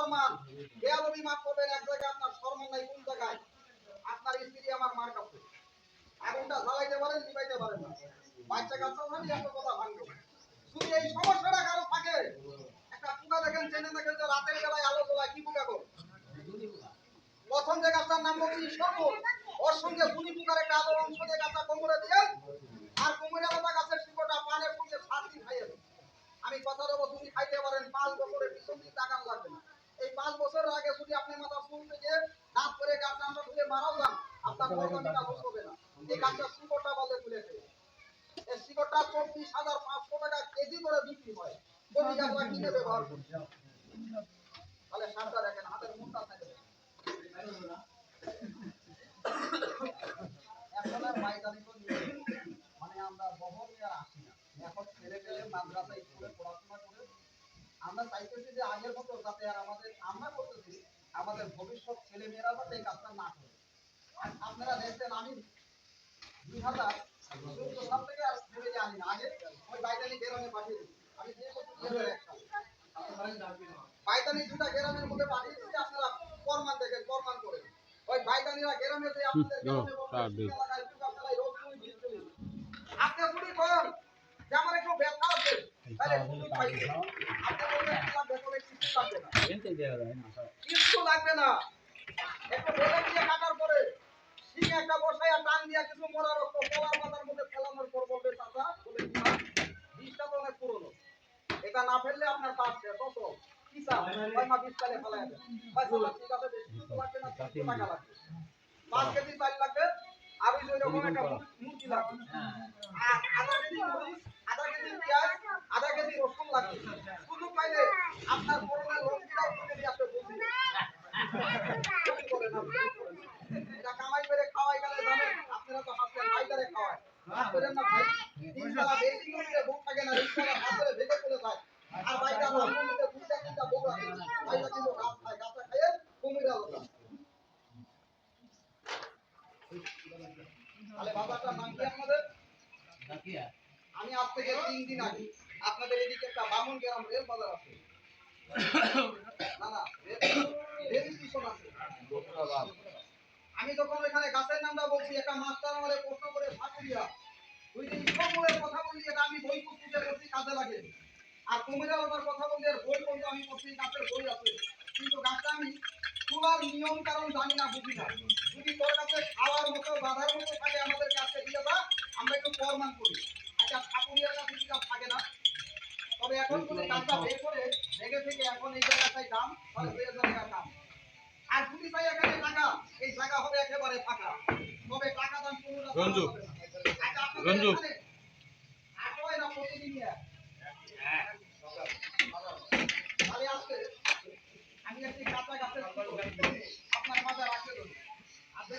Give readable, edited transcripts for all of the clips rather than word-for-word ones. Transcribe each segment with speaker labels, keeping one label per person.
Speaker 1: ফরমান বেয়াদবি মাফ করবেন। এক জায়গায় আপনার সম্মান নাই, কোন জায়গায় আপনার স্ত্রী আমার মার কাছে আগুনটা জ্বালাইতে পারেন, নিভাইতে পারেন না। বাচ্চা কাচ্চা মানে এত কথা ভাঙবে। যদি এই সমস্যাটা কারো থাকে, একটা পোকা দেখেন, চেনে দেখেন যে রাতের বেলায় আলো জ্বলায়, কি পোকা গো? প্রথম যে গাছটার নাম বলছি সবুজ, ওর সঙ্গে দুনি পোকার একটা আলো অংশ দিয়ে গাছটা কোমরে দিয়ে, আর কোমরে আলাদা গাছের শিকড়টা পানের সঙ্গে 7 দিন খাইয়ে দেন। আমি কথা দেবো, তুমি খাইতে পারেন, 5 বছরের পিছন দিন টাকা লাগবে না। এই 5 বছরের আগে যদি আপনি মাথা চুল থেকে দাঁত করে গাছটা আমরা ধুয়ে মারাও যান, আপনার কোরবানিটা লস হবে না। এই গাছটার শিকড়টা বলে তুলেছে, এই শিকড়টা 24,500 টাকা কেজি করে বিক্রি হয়। যদি আপনারা কিনে ব্যবহার করুন, তাহলে সারটা দেখেন, হাতের মুখটা থাকে এখন আর ময়দানি তো মানে আমরা বহর নিয়ে আর আসি না। এখন ছেলে পেলে মাদ্রাসা স্কুলে পড়াশোনা করে আমরা চাইতেছি যে আগের মতো যাতে আর আমাদের, আমরা করতেছি আমাদের ভবিষ্যৎ ছেলে মেয়েরা যাতে এই কাজটা না করে। আপনারা দেখছেন, আমি 2014 সাল থেকে আর ফেলে আনি না। আগে ওই বাইটানি গ্রামে পাঠিয়ে দিই, আমি যে বাইটানি 2টা গ্রামের মধ্যে পাঠিয়ে দিচ্ছি, আপনারা প্রমাণ দেখেন, প্রমাণ করে ওই বাইটানিরা গ্রামে যে আপনাদের গ্রামে এলাকায় পোকা ফেলাই, রোগ তুমি দিচ্ছেন। আপনি শুনি কোন যে আমার একটু ব্যথা আছে, তাহলে শুধু পাইছে আপনি বলবেন আমার বেতনে কিছু লাগবে না, কিছু লাগবে না। একটু বেলে দিয়ে কাটার পরে ঠিক একটা বসায় টান দিয়া কিছু মরা রক্ত কলার পাতার মধ্যে ফেলানোর পর বলবে চাচা, বলে কি বিষটা তো অনেক পুরনো, এটা না ফেললে আপনার কাজ শেষ। কত কি চান? ওই মা 20 টাকা ফেলাই দেন। ভাই চাচা ঠিক আছে, বেশি কিছু লাগবে না, 300 টাকা লাগবে, 5 কেজি চাল লাগবে, আর ওই রকম একটা মুরগি লাগবে, আর আধা কেজি মরিচ, আধা কেজি পেঁয়াজ, আধা কেজি রসুন লাগবে। শুধু পাইলে আপনার করোনা লঙ্কিটাও তুলে দিয়ে আসতে বলছি। এটা কামাই করে খাওয়াই গেলে জানেন, আপনারা তো হাসলেন, ভাইটারে খাওয়ায় করেন না ভাই। 3 বেলা বেশি করে বউ থাকে না, রিকশাটা হাতে ভেঙে চলে যায়, আর ভাইটা রামমন্দিরে 2টা বউ রাখে, ভাইটা কিন্তু গাছ খায়, গাছটা খাইয়ে কুমির আলাদা। তাহলে বাবাটার নাম কি আপনাদের? আমি আজ থেকে 3 দিন আগে আপনাদের এদিকে একটা বামন গ্রাম রেল বাজার আছে, না না রেল স্টেশন আছে। আমি যখন ওখানে গাছের নামটা বলছি, একটা মাস্টার আমাদের প্রশ্ন করে ফাঁকুরিয়া, তুই যে ইসলামের কথা বললি, এটা আমি বই পুস্তকে পড়ছি, কাজে লাগে। আর কুমিরালতার কথা বললি, এর বই পড়তে আমি পড়ছি, গাছের বই আছে, কিন্তু গাছটা আমি তোলার নিয়ম কারণ জানি না, বুঝি না। যদি তোর কাছে খাওয়ার মতো বাধার মতো থাকে, আমাদের কাছে দিয়ে যা, আমরা একটু প্রমাণ করি। আচ্ছা, ঠাকুরিয়ার কাছে কি থাকে না? তবে এখন যদি গাছটা বের করে রেখে থেকে এখন এই জায়গাটায় দাম, তাহলে 2000 টাকা দাম। আর যদি চাই এখানে টাকা, এই জায়গা হবে একেবারে ফাঁকা, তবে টাকা দাম কোনো রঞ্জু রঞ্জু আটয় না প্রতিদিন তাহলে আজকে আমি একটি কাঁচা গাছের আপনার মাঝে রাখতে দেবো। আপনি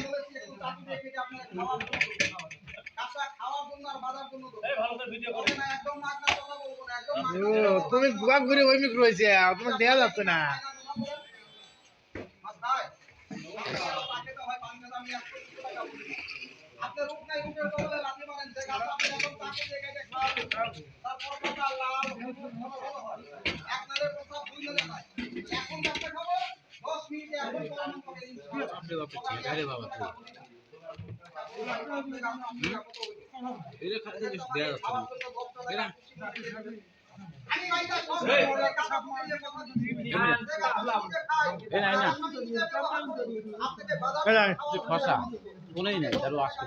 Speaker 1: বলেছি একটু চাটু দিয়ে কেটে আপনার খাওয়ার জন্য, কাঁচা খাওয়ার জন্য আর বাজার জন্য দেবো না, একদম মাগনা কথা বলবো না, একদম
Speaker 2: তুমি গুয়াক ঘুরে ওই মিক রয়েছে, তোমার দেয়া যাচ্ছে না।
Speaker 1: আপনার রূপ নাই, রূপের বদলে লাঠি মারেন, যে গাছ আপনি এখন তাকে জায়গায় খাওয়াবেন, তারপর কথা লাল হলুদ ভালো ভালো হয়, আপনাদের কথা ভুল না যায়। এখন গাছটা খাবো 10 মিনিটে, এখন প্রমাণ করে
Speaker 2: আপনি বাপ ছেড়ে বাবা তো এর খাতে কিছু দেয়া যাচ্ছে না এরা
Speaker 1: আমি ভাইটা সব বলে কথা বলে কথা দিচ্ছি,
Speaker 2: এই না না
Speaker 1: আপনাকে বাধা
Speaker 2: যে খসা কোনেই নাই তার আসছে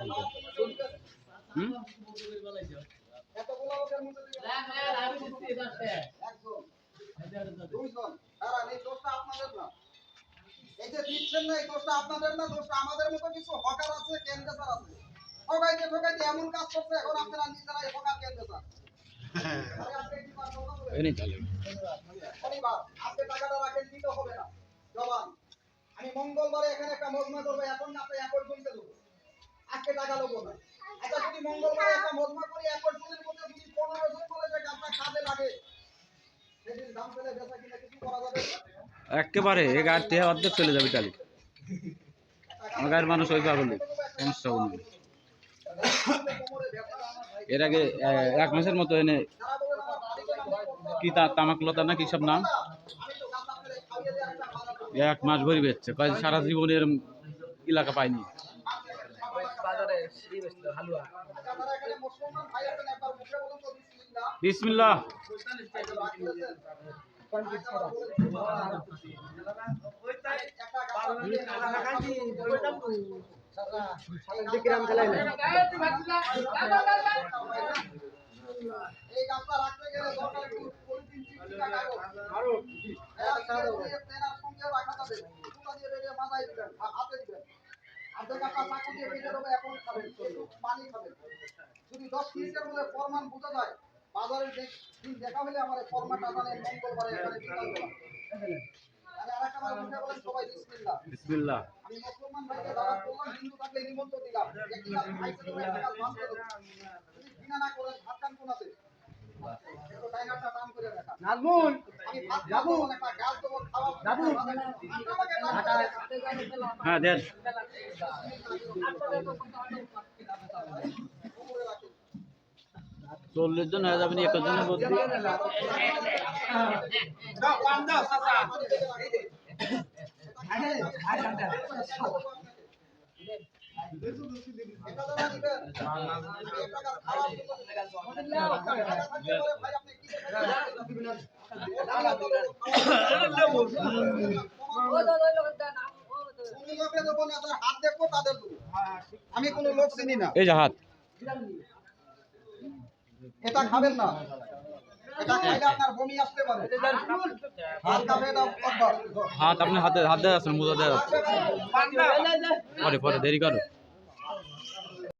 Speaker 1: এতগুলো লোকের মধ্যে আমি দিচ্ছি এটাতে একজন দুইজন, আর এই দোষটা আপনাদের না, এই যে দিচ্ছেন না, এই দোষটা আপনাদের না, দোষটা আমাদের মতো কিছু হকার আছে, ক্যান্ডাসার আছে, ঠকাইতে ঠকাইতে এমন কাজ করছে, এখন আপনারা নিজেরাই হকার ক্যান্ডাসার।
Speaker 2: এই চলে
Speaker 1: শনিবার আজকে টাকাটা রাখেন, দিতে হবে না জবান। আমি মঙ্গলবারে এখানে একটা মজমা করবো, এখন না আপনি 1 পর্যন্ত দেবো, আজকে টাকা দেবো না। আচ্ছা, যদি মঙ্গলবারে একটা মজমা করি, 1 পর্যন্তের মধ্যে যদি 15 জন বলে যে গাছটা কাজে লাগে, সেদিন দাম ফেলে বেচা কিনা কিছু করা যাবে
Speaker 2: একেবারে এই গাড়িতে অর্ধেক চলে যাবে তাহলে আমার গাড়ির মানুষ ওই পাগল সমস্যা নেই। এর আগে 1 মাসের মতো এনে কি তামাকলতা না কি সব নাম এক মাস ভরি বেচছে কয় সারা জীবনের এলাকা পাইনি।
Speaker 3: বাজারে সেই বেচলো হালুয়া।
Speaker 1: আপনারা এখানে মুসলমান ভাই আছেন, একবার মুখে বলুন তো বিসমিল্লাহ।
Speaker 2: বিসমিল্লাহ।
Speaker 1: এই গাছটা রাখতে গেলে দরকার একটু পলিথিন চিকচিকা কাগজ। তেনার সঙ্গে রাখা যাবে। সুতা দিয়ে বেঁধে মাথায় দিবেন বা হাতে দিবেন। অর্ধেক আপনার চাকু দিয়ে বেঁধে দেবে, এখন খাবেন, পানি খাবেন। যদি 10 মিনিটের মধ্যে ফরমান বোঝা যায়, বাজারের দিন দেখা হলে আমার ফরমানটা জানেন মঙ্গলবারে এখানে বিকালবেলা। তাহলে আরেকটা বার মুখে বলেন সবাই বিসমিল্লাহ।
Speaker 2: বিসমিল্লাহ।
Speaker 1: আমি মুসলমান ভাইকে দাওয়াত করলাম, হিন্দু থাকলে নিমন্ত্রণ দিলাম। একটি কাজ ভাইকে দেবো, একটা কাজ বাদ দেবো। যদি ঘৃণা না করেন ভাত খান কোনাতে? একটু ডাইনারটা টান করে দেখা।
Speaker 3: নাজমুল
Speaker 1: আমি ভাত খাবো, একটা গাছ দেবো, খাওয়াবো। আমাকে টান করে দেখা।
Speaker 2: হ্যাঁ দেন।
Speaker 1: উপরে রাখুন।
Speaker 2: 40 জন হয়ে যাবেন একজনের মধ্যে।
Speaker 1: আমি কোন লোক চিনি না।
Speaker 2: এই যে হাত।
Speaker 1: এটা খাবেন না, এটা খাইলে আপনার বমি আসতে পারে। হাত খাবে এটা অভ্যাস।
Speaker 2: হাত আপনি হাতে হাত দেওয়া আছেন মোজা দেওয়া আছে। পরে পরে দেরি করো।